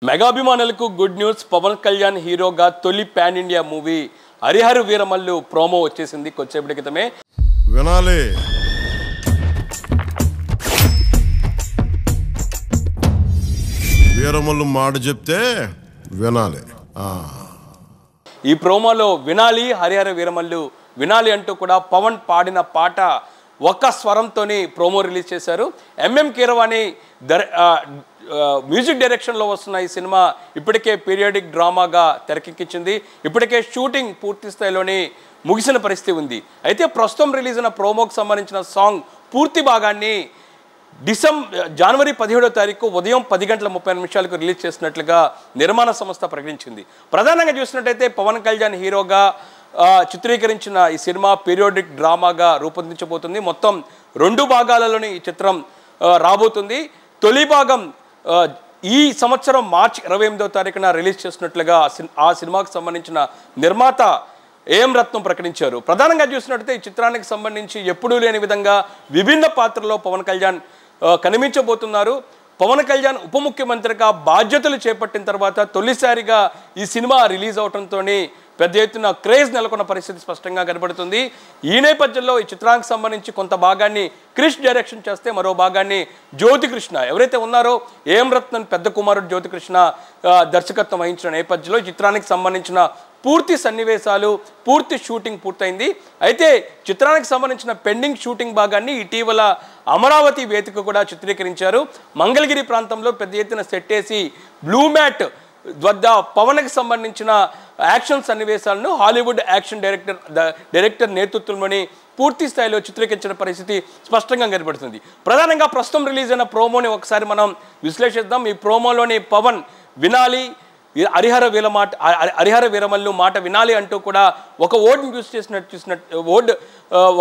మెగాభిమానులకు good news. Pawan Kalyan హీరోగా తొలి pan India movie Harihara Veeramallu promo వచ్చేసింది కొద్దిసేపటి క్రితమే. వినాలి వీరమల్లు మాట చెప్తే వినాలి. ఈ ప్రోమోలో వినాలి హరిహర వీరమల్లు వినాలి అంటూ కూడా పవన్ పాడిన పాట ఒక్క స్వరంతోని ప్రోమో రిలీజ్ చేశారు. ఎంఎం కీరవాణి మ్యూజిక్ డైరెక్షన్లో వస్తున్న ఈ సినిమా ఇప్పటికే పీరియాడిక్ డ్రామాగా తెరకెక్కించింది. ఇప్పటికే షూటింగ్ పూర్తి స్థాయిలోని ముగిసిన పరిస్థితి ఉంది. అయితే ప్రస్తుతం రిలీజ్ అయిన ప్రోమోకి సంబంధించిన సాంగ్ పూర్తి భాగాన్ని జనవరి 17వ తారీఖు ఉదయం 10:30 రిలీజ్ చేసినట్లుగా నిర్మాణ సంస్థ ప్రకటించింది. ప్రధానంగా చూసినట్టయితే పవన్ కళ్యాణ్ హీరోగా చిత్రీకరించిన ఈ సినిమా పీరియాడిక్ డ్రామాగా రూపొందించబోతుంది. మొత్తం 2 భాగాలలోని ఈ చిత్రం రాబోతుంది. తొలి భాగం ఈ సంవత్సరం మార్చి 28వ తారీఖున రిలీజ్ చేసినట్లుగా ఆ సినిమాకు సంబంధించిన నిర్మాత ఏఎం రత్నం ప్రకటించారు. ప్రధానంగా చూసినట్టయితే ఈ చిత్రానికి సంబంధించి ఎప్పుడూ లేని విధంగా విభిన్న పాత్రలో పవన్ కళ్యాణ్ కనిపించబోతున్నారు. పవన్ కళ్యాణ్ ఉప ముఖ్యమంత్రిగా బాధ్యతలు చేపట్టిన తర్వాత తొలిసారిగా ఈ సినిమా రిలీజ్ అవడంతో పెద్ద ఎత్తున క్రేజ్ నెలకొన్న పరిస్థితి స్పష్టంగా కనబడుతుంది. ఈ నేపథ్యంలో ఈ చిత్రానికి సంబంధించి కొంత భాగాన్ని క్రిష్ డైరెక్షన్ చేస్తే మరో భాగాన్ని జ్యోతికృష్ణ ఎవరైతే ఉన్నారో ఏఎం రత్నం పెద్ద కుమారుడు జ్యోతికృష్ణ దర్శకత్వం వహించిన నేపథ్యంలో చిత్రానికి సంబంధించిన పూర్తి సన్నివేశాలు పూర్తి షూటింగ్ పూర్తయింది. అయితే చిత్రానికి సంబంధించిన పెండింగ్ షూటింగ్ భాగాన్ని ఇటీవల అమరావతి వేదిక కూడా చిత్రీకరించారు. మంగళగిరి ప్రాంతంలో పెద్ద ఎత్తున సెట్ వేసి బ్లూ మ్యాట్ వద్ద పవన్కి సంబంధించిన యాక్షన్ సన్నివేశాలను హాలీవుడ్ యాక్షన్ డైరెక్టర్ నేతృత్వంలోని పూర్తి స్థాయిలో చిత్రీకరించిన పరిస్థితి స్పష్టంగా కనబడుతుంది. ప్రధానంగా ప్రస్తుతం రిలీజ్ అయిన ప్రోమోని ఒకసారి మనం విశ్లేషిద్దాం. ఈ ప్రోమోలోని పవన్ వినాలి హరిహర వీరమల్లు మాట వినాలి అంటూ కూడా ఒక వర్డ్ని చూసినట్టు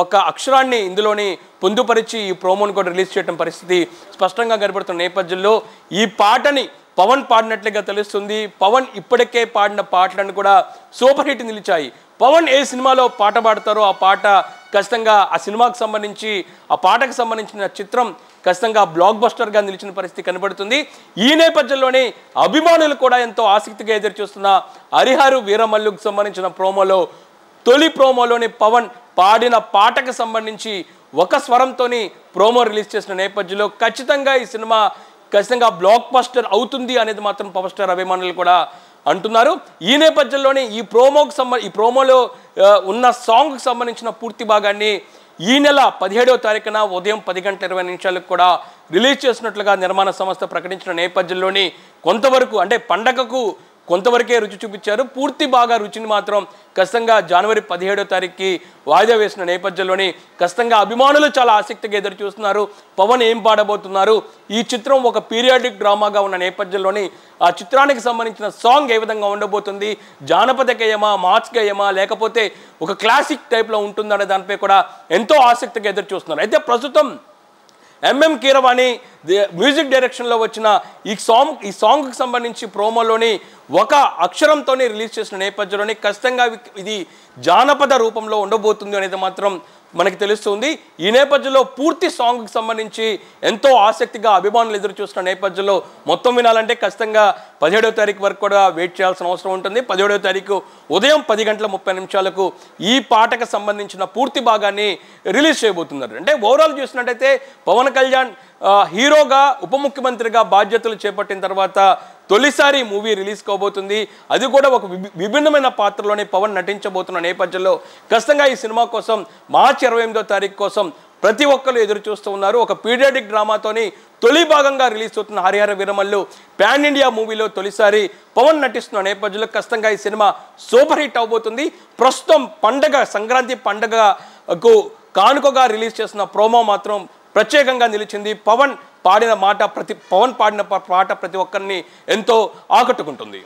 ఒక అక్షరాన్ని ఇందులోని పొందుపరిచి ఈ ప్రోమోని కూడా రిలీజ్ చేయడం పరిస్థితి స్పష్టంగా కనబడుతున్న నేపథ్యంలో ఈ పాటని పవన్ పాడినట్లుగా తెలుస్తుంది. పవన్ ఇప్పటికే పాడిన పాటలను కూడా సూపర్ హిట్ నిలిచాయి. పవన్ ఏ సినిమాలో పాట పాడతారో ఆ పాట ఖచ్చితంగా ఆ సినిమాకు సంబంధించి ఆ పాటకు సంబంధించిన చిత్రం ఖచ్చితంగా బ్లాక్ బస్టర్గా నిలిచిన పరిస్థితి కనబడుతుంది. ఈ నేపథ్యంలోనే అభిమానులు కూడా ఎంతో ఆసక్తిగా ఎదురుచూస్తున్న హరిహర వీరమల్లుకు సంబంధించిన ప్రోమోలో తొలి ప్రోమోలోని పవన్ పాడిన పాటకు సంబంధించి ఒక స్వరంతోని ప్రోమో రిలీజ్ చేసిన నేపథ్యంలో ఖచ్చితంగా ఈ సినిమా బ్లాక్ బస్టర్ అవుతుంది అనేది మాత్రం పవర్ స్టార్ అభిమానులు కూడా అంటున్నారు. ఈ నేపథ్యంలోనే ఈ ప్రోమోలో ఉన్న సాంగ్కి సంబంధించిన పూర్తి భాగాన్ని ఈ నెల 17వ తారీఖున ఉదయం 10:20 కూడా రిలీజ్ చేసినట్లుగా నిర్మాణ సంస్థ ప్రకటించిన నేపథ్యంలోని కొంతవరకు అంటే పండగకు కొంతవరకే రుచి చూపించారు. పూర్తి బాగా రుచిని మాత్రం ఖచ్చితంగా జనవరి 17వ తారీఖుకి వాయిదా వేసిన నేపథ్యంలోని ఖచ్చితంగా అభిమానులు చాలా ఆసక్తిగా ఎదురు చూస్తున్నారు. పవన్ ఏం పాడబోతున్నారు, ఈ చిత్రం ఒక పీరియాడిక్ డ్రామాగా ఉన్న నేపథ్యంలోని ఆ చిత్రానికి సంబంధించిన సాంగ్ ఏ విధంగా ఉండబోతుంది, జానపద గేయమా మాస్ గేయమా లేకపోతే ఒక క్లాసిక్ టైప్లో ఉంటుందనే దానిపై కూడా ఎంతో ఆసక్తిగా ఎదురు చూస్తున్నారు. అయితే ప్రస్తుతం ఎంఎం కీరవాణి మ్యూజిక్ డైరెక్షన్లో వచ్చిన ఈ సాంగ్కి సంబంధించి ప్రోమోలోని ఒక అక్షరంతోనే రిలీజ్ చేసిన నేపథ్యంలోని ఖచ్చితంగా ఇది జానపద రూపంలో ఉండబోతుంది అనేది మాత్రం మనకి తెలుస్తుంది. ఈ నేపథ్యంలో పూర్తి సాంగ్కి సంబంధించి ఎంతో ఆసక్తిగా అభిమానులు ఎదురు చూస్తున్న నేపథ్యంలో మొత్తం వినాలంటే ఖచ్చితంగా 17వ తారీఖు వరకు కూడా వెయిట్ చేయాల్సిన అవసరం ఉంటుంది. 17వ తారీఖు ఉదయం 10:30 ఈ పాటకు సంబంధించిన పూర్తి భాగాన్ని రిలీజ్ చేయబోతున్నారు. అంటే ఓవరాల్ చూసినట్టయితే పవన్ కళ్యాణ్ హీరోగా ఉప ముఖ్యమంత్రిగా బాధ్యతలు చేపట్టిన తర్వాత తొలిసారి మూవీ రిలీజ్ కాబోతుంది. అది కూడా ఒక విభిన్నమైన పాత్రలోనే పవన్ నటించబోతున్న నేపథ్యంలో ఖచ్చితంగా ఈ సినిమా కోసం మార్చి 28వ తారీఖు కోసం ప్రతి ఒక్కరు ఎదురు చూస్తూ ఉన్నారు. ఒక పీరియాడిక్ డ్రామాతోని తొలి భాగంగా రిలీజ్ అవుతున్న హరిహర వీరమల్లు పాన్ ఇండియా మూవీలో తొలిసారి పవన్ నటిస్తున్న నేపథ్యంలో ఖచ్చితంగా ఈ సినిమా సూపర్ హిట్ అవబోతుంది. ప్రస్తుతం సంక్రాంతి పండగకు కానుకగా రిలీజ్ చేసిన ప్రోమో మాత్రం ప్రత్యేకంగా నిలిచింది. పవన్ పాడిన పాట ప్రతి ఒక్కరిని ఎంతో ఆకట్టుకుంటుంది.